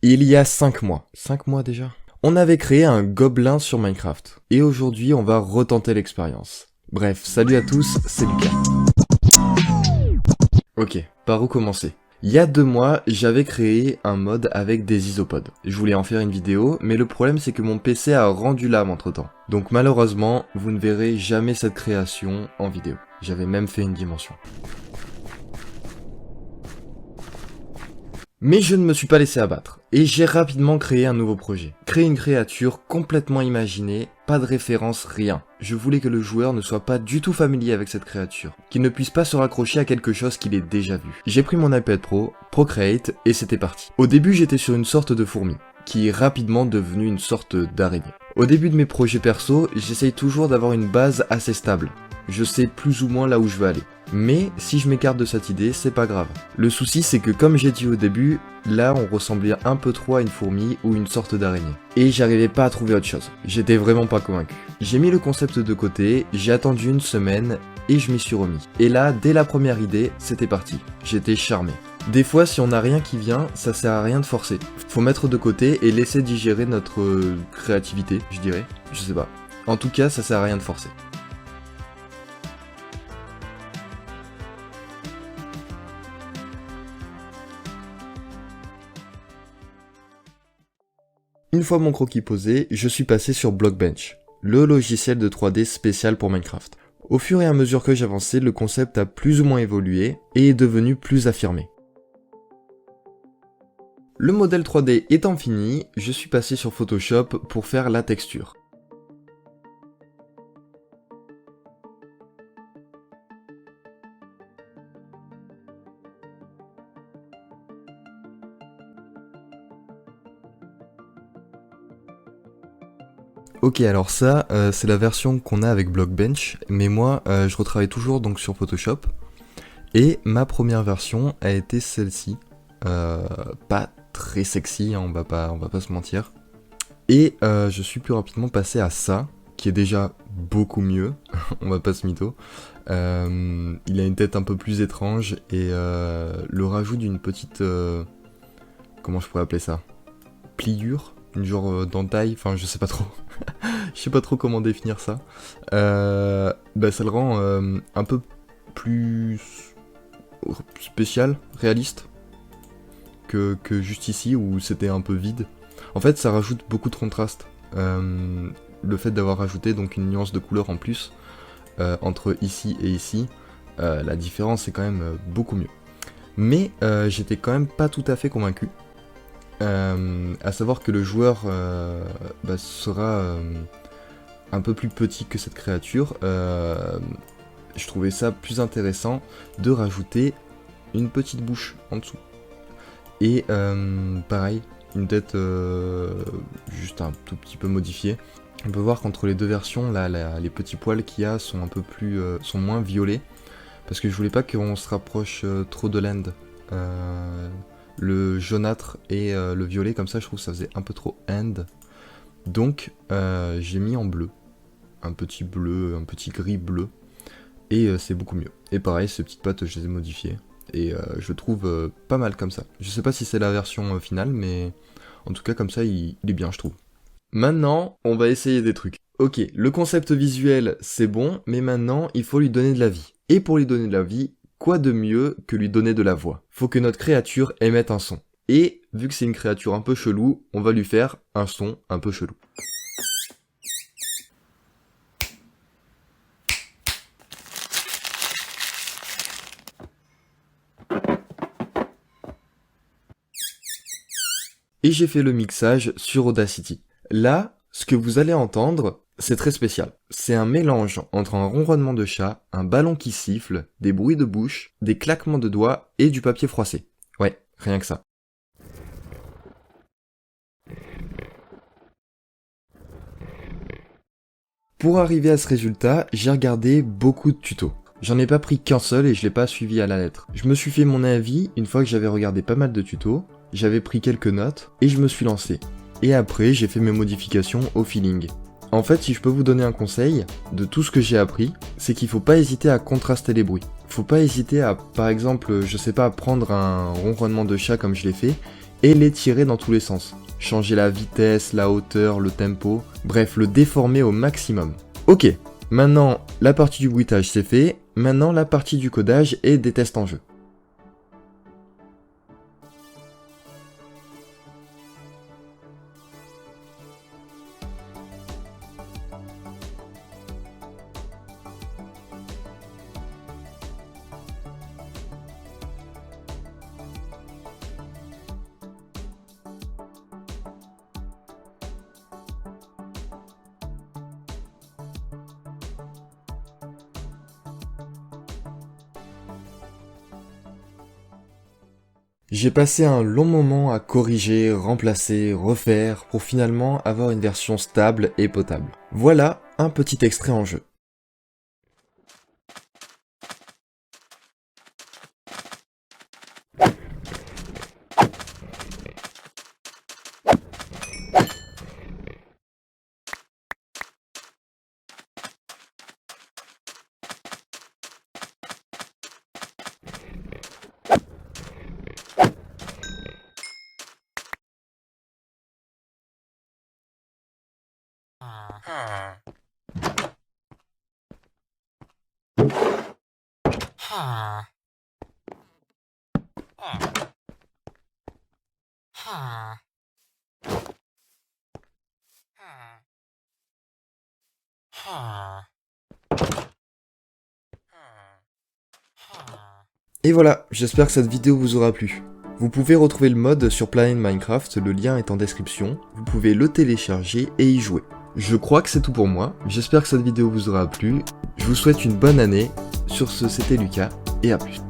Il y a 5 mois. 5 mois déjà? On avait créé un gobelin sur Minecraft. Et aujourd'hui, on va retenter l'expérience. Bref, salut à tous, c'est Lucas. Ok, par où commencer? Il y a 2 mois, j'avais créé un mod avec des isopods. Je voulais en faire une vidéo, mais le problème c'est que mon PC a rendu l'âme entre temps. Donc malheureusement, vous ne verrez jamais cette création en vidéo. J'avais même fait une dimension. Mais je ne me suis pas laissé abattre, et j'ai rapidement créé un nouveau projet. Créer une créature complètement imaginée, pas de référence, rien. Je voulais que le joueur ne soit pas du tout familier avec cette créature, qu'il ne puisse pas se raccrocher à quelque chose qu'il ait déjà vu. J'ai pris mon iPad Pro, Procreate, et c'était parti. Au début j'étais sur une sorte de fourmi, qui est rapidement devenue une sorte d'araignée. Au début de mes projets perso, j'essaye toujours d'avoir une base assez stable. Je sais plus ou moins là où je veux aller. Mais si je m'écarte de cette idée, c'est pas grave. Le souci c'est que comme j'ai dit au début, là on ressemblait un peu trop à une fourmi ou une sorte d'araignée. Et j'arrivais pas à trouver autre chose. J'étais vraiment pas convaincu. J'ai mis le concept de côté, j'ai attendu une semaine et je m'y suis remis. Et là, dès la première idée, c'était parti. J'étais charmé. Des fois, si on n'a rien qui vient, ça sert à rien de forcer. Faut mettre de côté et laisser digérer notre créativité, je dirais. Je sais pas. En tout cas, ça sert à rien de forcer. Une fois mon croquis posé, je suis passé sur Blockbench, le logiciel de 3D spécial pour Minecraft. Au fur et à mesure que j'avançais, le concept a plus ou moins évolué et est devenu plus affirmé. Le modèle 3D étant fini, je suis passé sur Photoshop pour faire la texture. Ok, alors ça, c'est la version qu'on a avec Blockbench, mais moi, je retravaille toujours donc sur Photoshop, et ma première version a été celle-ci, pas très sexy, hein, on va pas se mentir, et je suis plus rapidement passé à ça, qui est déjà beaucoup mieux, on va pas se mytho. Il a une tête un peu plus étrange, et le rajout d'une petite, comment je pourrais appeler ça, pliure, une genre d'entaille, enfin je sais pas trop. Je sais pas trop comment définir ça. Ça le rend un peu plus spécial, réaliste que juste ici où c'était un peu vide. En fait, ça rajoute beaucoup de contraste. Le fait d'avoir rajouté donc une nuance de couleur en plus entre ici et ici, la différence est quand même beaucoup mieux. Mais j'étais quand même pas tout à fait convaincu. À savoir que le joueur sera un peu plus petit que cette créature. Je trouvais ça plus intéressant de rajouter une petite bouche en dessous. Et pareil, une tête juste un tout petit peu modifiée. On peut voir qu'entre les deux versions, là, les petits poils qu'il y a sont un peu plus, sont moins violets, parce que je voulais pas qu'on se rapproche trop de l'end. Le jaunâtre et le violet, comme ça je trouve que ça faisait un peu trop end. Donc j'ai mis en bleu, un petit gris bleu, et c'est beaucoup mieux. Et pareil, ces petites pattes je les ai modifiées, et je trouve pas mal comme ça. Je sais pas si c'est la version finale, mais en tout cas comme ça il est bien je trouve. Maintenant, on va essayer des trucs. Ok, le concept visuel c'est bon, mais maintenant il faut lui donner de la vie. Et pour lui donner de la vie, quoi de mieux que lui donner de la voix? Faut que notre créature émette un son. Et vu que c'est une créature un peu chelou, on va lui faire un son un peu chelou. Et j'ai fait le mixage sur Audacity. Là, ce que vous allez entendre, c'est très spécial. C'est un mélange entre un ronronnement de chat, un ballon qui siffle, des bruits de bouche, des claquements de doigts et du papier froissé. Ouais, rien que ça. Pour arriver à ce résultat, j'ai regardé beaucoup de tutos. J'en ai pas pris qu'un seul et je l'ai pas suivi à la lettre. Je me suis fait mon avis une fois que j'avais regardé pas mal de tutos, j'avais pris quelques notes et je me suis lancé. Et après, j'ai fait mes modifications au feeling. En fait, si je peux vous donner un conseil, de tout ce que j'ai appris, c'est qu'il faut pas hésiter à contraster les bruits. Faut pas hésiter à, par exemple, je sais pas, prendre un ronronnement de chat comme je l'ai fait, et l'étirer dans tous les sens. Changer la vitesse, la hauteur, le tempo, bref, le déformer au maximum. Ok, maintenant la partie du bruitage c'est fait, maintenant la partie du codage et des tests en jeu. J'ai passé un long moment à corriger, remplacer, refaire, pour finalement avoir une version stable et potable. Voilà un petit extrait en jeu. Et voilà, j'espère que cette vidéo vous aura plu. Vous pouvez retrouver le mode sur Planet Minecraft, le lien est en description, vous pouvez le télécharger et y jouer. Je crois que c'est tout pour moi, j'espère que cette vidéo vous aura plu, je vous souhaite une bonne année, sur ce c'était Lucas, et à plus.